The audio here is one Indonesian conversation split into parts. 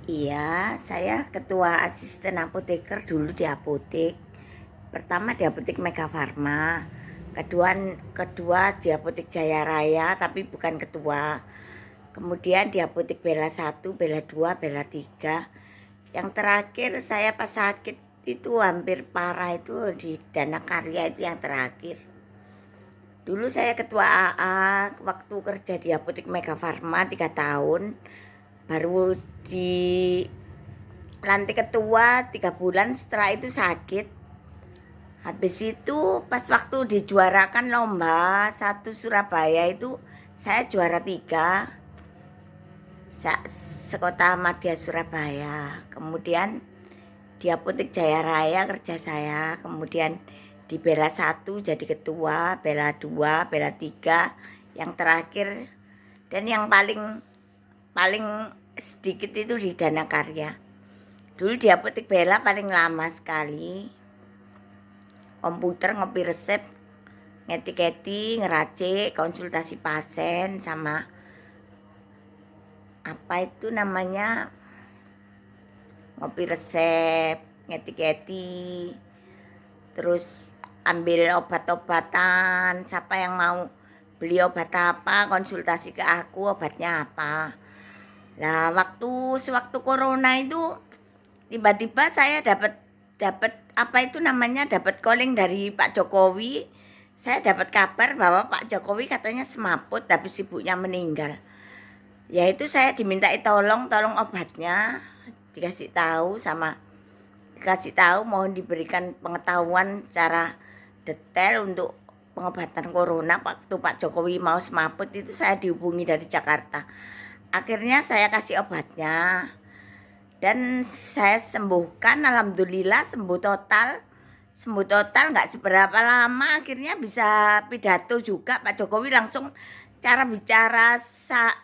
Iya, saya ketua asisten apoteker dulu di apotek. Pertama di apotek Mega Farma, kedua di apotek Jaya Raya tapi bukan ketua. Kemudian di apotek Bela 1, Bela 2, Bela 3. Yang terakhir saya pas sakit itu hampir parah itu di Dana Karya itu yang terakhir. Dulu saya ketua AA waktu kerja di apotek Mega Farma 3 tahun. Baru di lantik ketua 3 bulan setelah itu sakit. Habis itu pas waktu dijuarakan lomba 1 Surabaya itu saya juara 3 sekota Madya Surabaya. Kemudian di apotek Jaya Raya kerja saya. Kemudian di Bela 1 jadi ketua, Bela 2, Bela 3, yang terakhir dan yang paling paling sedikit itu di Dana Karya. Dulu di apotek Bela paling lama sekali. Komputer, ngopi resep, ngetik-ngetik, ngeracik, konsultasi pasien, sama apa itu namanya, ngopi resep, ngetik-ngetik, terus ambil obat-obatan, siapa yang mau beli obat apa, konsultasi ke aku obatnya apa. Nah, sewaktu corona itu tiba-tiba saya dapat apa itu namanya, dapat calling dari Pak Jokowi. Saya dapat kabar bahwa Pak Jokowi katanya semaput habis ibunya meninggal. Yaitu saya dimintai tolong obatnya, dikasih tahu mohon diberikan pengetahuan secara detail untuk pengobatan corona. Waktu Pak Jokowi mau semaput itu saya dihubungi dari Jakarta. Akhirnya saya kasih obatnya dan saya sembuhkan, alhamdulillah sembuh total nggak seberapa lama akhirnya bisa pidato juga. Pak Jokowi langsung, cara bicara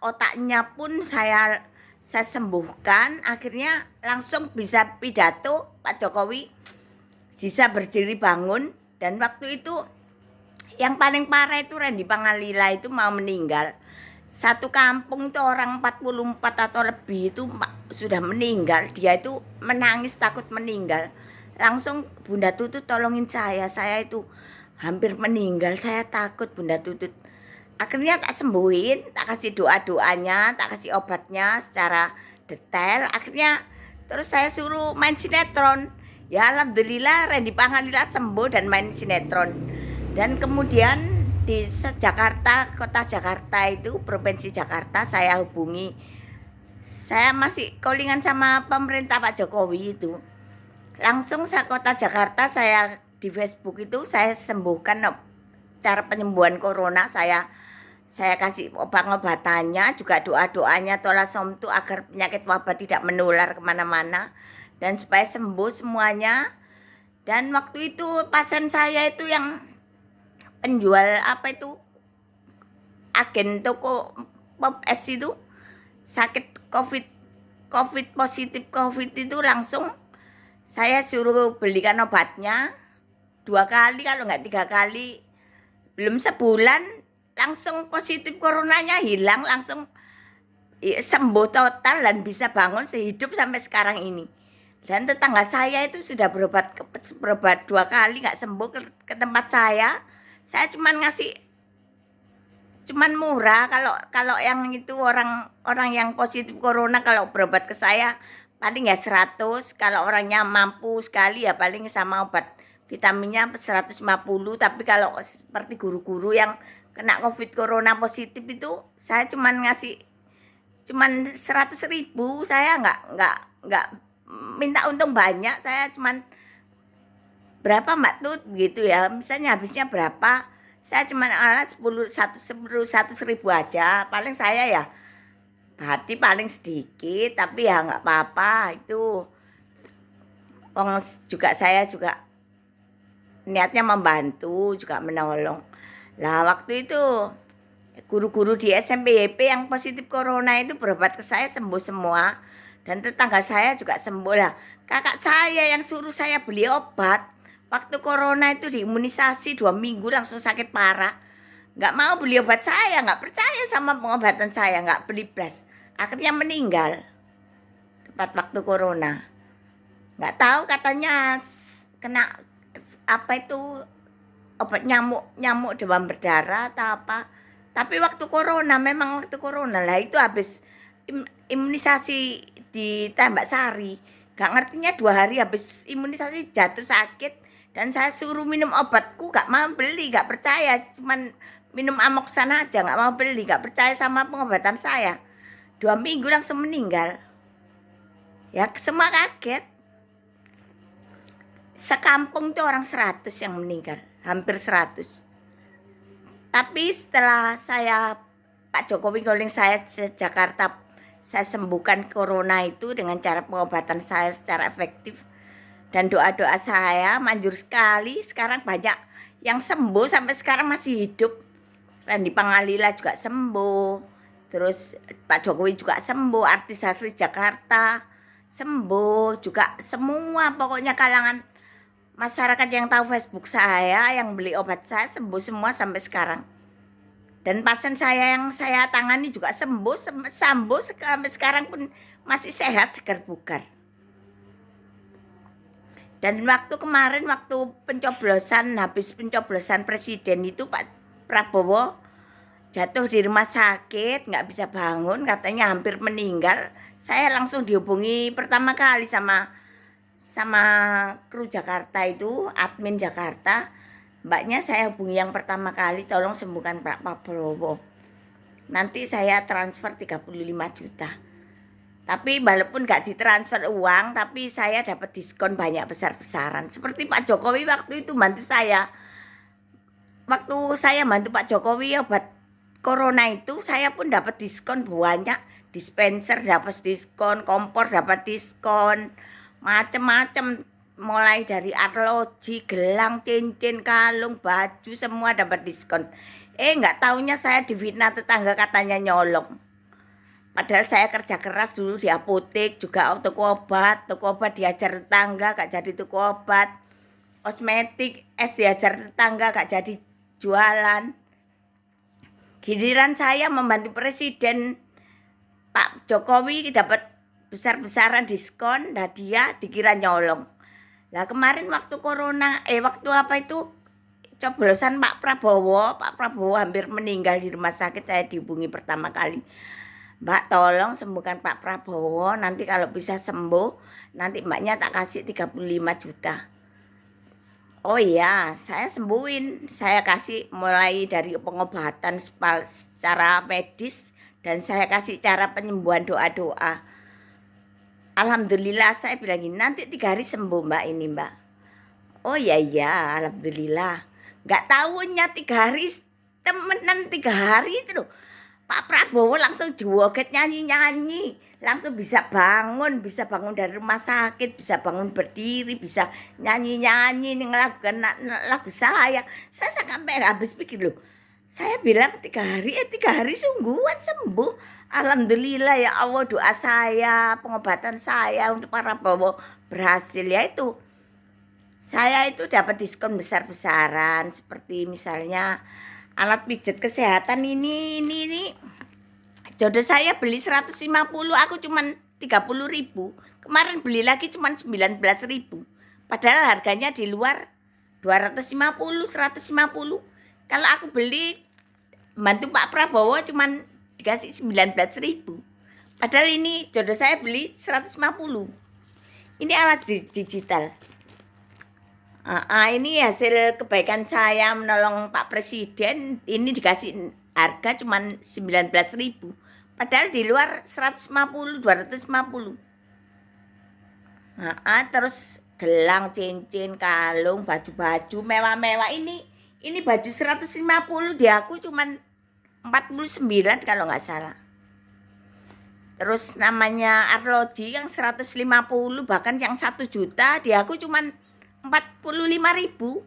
otaknya pun saya sembuhkan, akhirnya langsung bisa pidato. Pak Jokowi bisa berdiri bangun. Dan waktu itu yang paling parah itu Randy Pangalila itu mau meninggal. Satu kampung itu orang 44 atau lebih itu sudah meninggal. Dia itu menangis takut meninggal. Langsung Bunda Tutut tolongin saya itu hampir meninggal, saya takut Bunda Tutut. Akhirnya tak sembuhin, tak kasih doa-doanya, tak kasih obatnya secara detail. Akhirnya terus saya suruh main sinetron. Ya alhamdulillah Randy Pangalila sembuh dan main sinetron. Dan kemudian di Jakarta, kota Jakarta itu, provinsi Jakarta, saya hubungi. Saya masih callingan sama pemerintah Pak Jokowi itu. Langsung kota Jakarta, saya di Facebook itu saya sembuhkan cara penyembuhan corona. Saya kasih obat-obatannya, juga doa-doanya Tolasomtu agar penyakit wabah tidak menular kemana-mana dan supaya sembuh semuanya. Dan waktu itu pasien saya itu yang penjual apa itu, agen toko pop es itu, sakit covid positif covid itu, langsung saya suruh belikan obatnya 2 kali kalau nggak 3 kali. Belum sebulan langsung positif coronanya hilang, langsung sembuh total dan bisa bangun sehidup sampai sekarang ini. Dan tetangga saya itu sudah berobat 2 kali nggak sembuh ke tempat saya. Saya cuman murah. Kalau yang itu orang yang positif corona kalau berobat ke saya paling ya 100. Kalau orangnya mampu sekali ya paling sama obat vitaminnya 150. Tapi kalau seperti guru-guru yang kena covid corona positif itu, saya cuman 100.000. Saya nggak minta untung banyak. Saya cuman berapa Mbak Tut gitu ya, misalnya habisnya berapa, saya cuma 100.000 aja. Paling saya ya hati paling sedikit, tapi ya nggak apa-apa itu. Saya juga niatnya membantu, juga menolong. Lah waktu itu guru-guru di SMP YP yang positif corona itu berobat ke saya sembuh semua. Dan tetangga saya juga sembuh. Lah kakak saya yang suruh saya beli obat waktu corona itu diimunisasi 2 minggu langsung sakit parah. Nggak mau beli obat saya, nggak percaya sama pengobatan saya, nggak beli plus. Akhirnya meninggal. waktu corona. Nggak tahu katanya kena apa itu obat nyamuk demam berdarah atau apa. Tapi waktu corona, memang waktu corona lah itu habis imunisasi di Tambak Sari. Gak ngertinya 2 hari habis imunisasi jatuh sakit dan saya suruh minum obatku gak mau beli, gak percaya, cuman minum Amoxan aja gak mau beli, gak percaya sama pengobatan saya. 2 minggu langsung meninggal. Ya semua kaget. Sekampung tuh orang 100 yang meninggal, hampir 100. Tapi setelah Pak Jokowi calling saya ke Jakarta, saya sembuhkan corona itu dengan cara pengobatan saya secara efektif. Dan doa-doa saya manjur sekali. Sekarang banyak yang sembuh sampai sekarang masih hidup. Randy Pangalila juga sembuh. Terus Pak Jokowi juga sembuh. Artis-artis Jakarta sembuh juga. Semua pokoknya kalangan masyarakat yang tahu Facebook saya, yang beli obat saya sembuh semua sampai sekarang. Dan pasien saya yang saya tangani juga sembuh sampai sekarang pun masih sehat, segar bugar. Dan waktu kemarin, waktu habis pencoblosan presiden itu Pak Prabowo jatuh di rumah sakit, nggak bisa bangun, katanya hampir meninggal. Saya langsung dihubungi pertama kali sama kru Jakarta itu, admin Jakarta. Mbaknya saya hubungi yang pertama kali, tolong sembuhkan Pak Prabowo. Nanti saya transfer 35 juta. Tapi walaupun nggak ditransfer uang, tapi saya dapat diskon banyak besar-besaran. Seperti Pak Jokowi waktu itu bantu saya. Waktu saya bantu Pak Jokowi obat corona itu, saya pun dapat diskon banyak. Dispenser dapat diskon, kompor dapat diskon, macem-macem. Mulai dari arloji, gelang, cincin, kalung, baju, semua dapat diskon. Nggak taunya saya difitnah tetangga katanya nyolong. Padahal saya kerja keras dulu di apotek, juga toko obat diajar tetangga, gak jadi toko obat. Kosmetik, es diajar tetangga, gak jadi jualan. Giliran saya membantu presiden, Pak Jokowi dapat besar-besaran diskon, nah dia dikira nyolong. Lah kemarin waktu corona, waktu apa itu coblosan Pak Prabowo hampir meninggal di rumah sakit, saya dihubungi pertama kali. Mbak tolong sembuhkan Pak Prabowo, nanti kalau bisa sembuh, nanti mbaknya tak kasih 35 juta. Oh iya, saya sembuhin, saya kasih mulai dari pengobatan secara medis, dan saya kasih cara penyembuhan doa-doa. Alhamdulillah saya bilang gini, nanti 3 hari sembuh mbak ini mbak. Oh iya, alhamdulillah. Gak tahunya 3 hari, temenan 3 hari itu loh. Pak Prabowo langsung joget nyanyi-nyanyi. Langsung bisa bangun dari rumah sakit, bisa bangun berdiri, bisa nyanyi-nyanyi, ngelakukan lagu saya. Saya sampai habis pikir loh. Saya bilang 3 hari, 3 hari sungguhan sembuh. Alhamdulillah ya Allah, doa saya, pengobatan saya untuk para Prabowo berhasil. Ya itu, saya itu dapat diskon besar-besaran. Seperti misalnya alat pijat kesehatan ini. Jodoh saya beli 150, aku cuman 30.000. Kemarin beli lagi cuman 19.000. Padahal harganya di luar 250, 150. Kalau aku beli bantu Pak Prabowo cuman dikasih 19.000. Padahal ini jodoh saya beli 150. Ini alat digital. Ini hasil kebaikan saya menolong Pak Presiden. Ini dikasih harga cuman 19.000. Padahal di luar 150, 250. Terus gelang, cincin, kalung, baju-baju mewah-mewah. Ini baju 150, di aku cuman 49 kalau nggak salah. Terus namanya arloji yang 150, bahkan yang 1 juta, di aku cuman 45.000.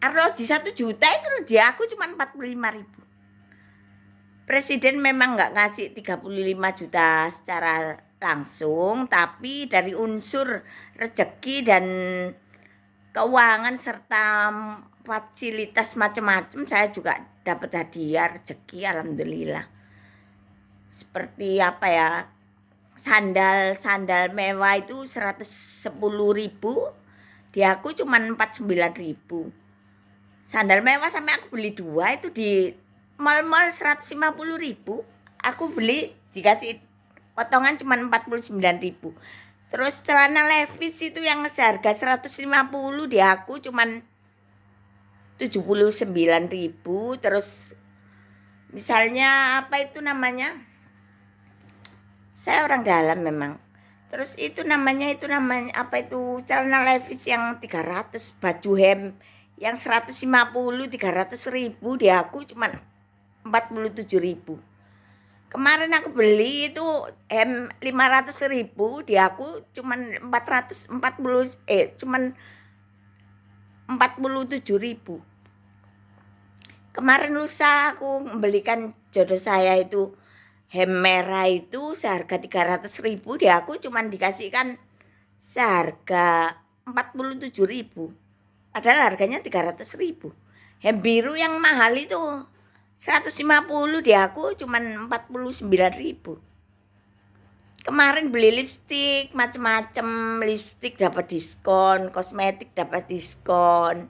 Arloji 1 juta itu di aku cuman 45.000. Presiden memang nggak ngasih 35 juta secara langsung, tapi dari unsur rezeki dan keuangan serta fasilitas macam-macam saya juga dapat hadiah rezeki, alhamdulillah. Seperti apa ya, sandal mewah itu 110.000, di aku cuman 49.000. Sandal mewah sampai aku beli 2 itu di mall-mall 150.000. Aku beli dikasih potongan cuman 49.000. Terus celana Levi's itu yang seharga 150 di aku cuman 79.000. Terus misalnya apa itu namanya? Saya orang dalam memang. Terus itu namanya apa itu celana Levi's yang 300, baju hem yang 150 300.000 di aku cuman 47.000. Kemarin aku beli itu hem 500.000 di aku cuman 47.000. Kemarin lusa aku membelikan jodoh saya itu hem merah itu seharga 300.000, di aku cuman dikasihkan seharga 47.000. Padahal harganya 300.000. Hem biru yang mahal itu 150, di aku cuman 49.000. Kemarin beli lipstik macem-macem, lipstik dapat diskon, kosmetik dapat diskon,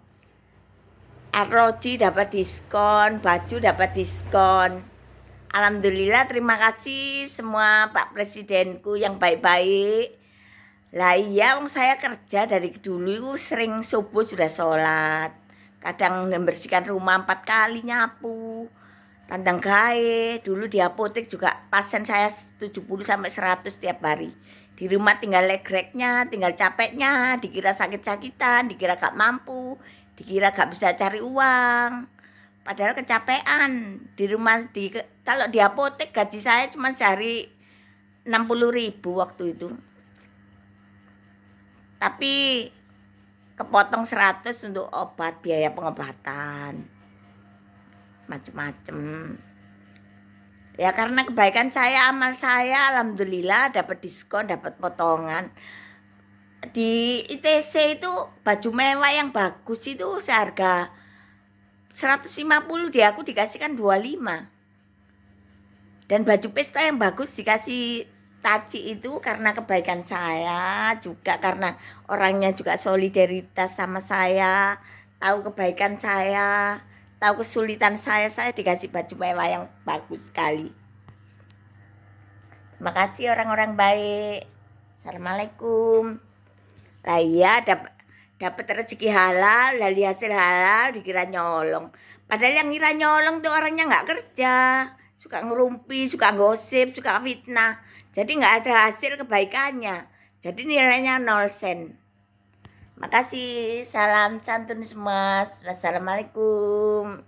arloji dapat diskon, baju dapat diskon. Alhamdulillah, terima kasih semua Pak Presidenku yang baik-baik. Lah iya, saya kerja dari dulu sering subuh sudah sholat. Kadang membersihkan rumah 4 kali, nyapu, tandang gawe. Dulu di apotek juga pasien saya 70-100 tiap hari. Di rumah tinggal legreknya, tinggal capeknya, dikira sakit-sakitan, dikira gak mampu, dikira gak bisa cari uang. Padahal kecapean. Di rumah kalau di apotek gaji saya cuma sehari 60.000 waktu itu. Tapi kepotong 100 untuk obat, biaya pengobatan. Macem-macem. Ya karena kebaikan saya, amal saya, alhamdulillah dapat diskon, dapat potongan. Di ITC itu baju mewah yang bagus itu seharga 150, di aku dikasihkan 25. Dan baju pesta yang bagus dikasih taci itu karena kebaikan saya, juga karena orangnya juga solidaritas sama saya, tahu kebaikan saya, tahu kesulitan saya dikasih baju mewah yang bagus sekali. Terima kasih orang-orang baik. Assalamualaikum. Lah iya, dapat rezeki halal, dari hasil halal dikira nyolong. Padahal yang ngira nyolong tuh orangnya nggak kerja, suka ngerumpi, suka gosip, suka fitnah. Jadi nggak ada hasil kebaikannya. Jadi nilainya 0 sen. Makasih, salam santun semua. Wassalamualaikum.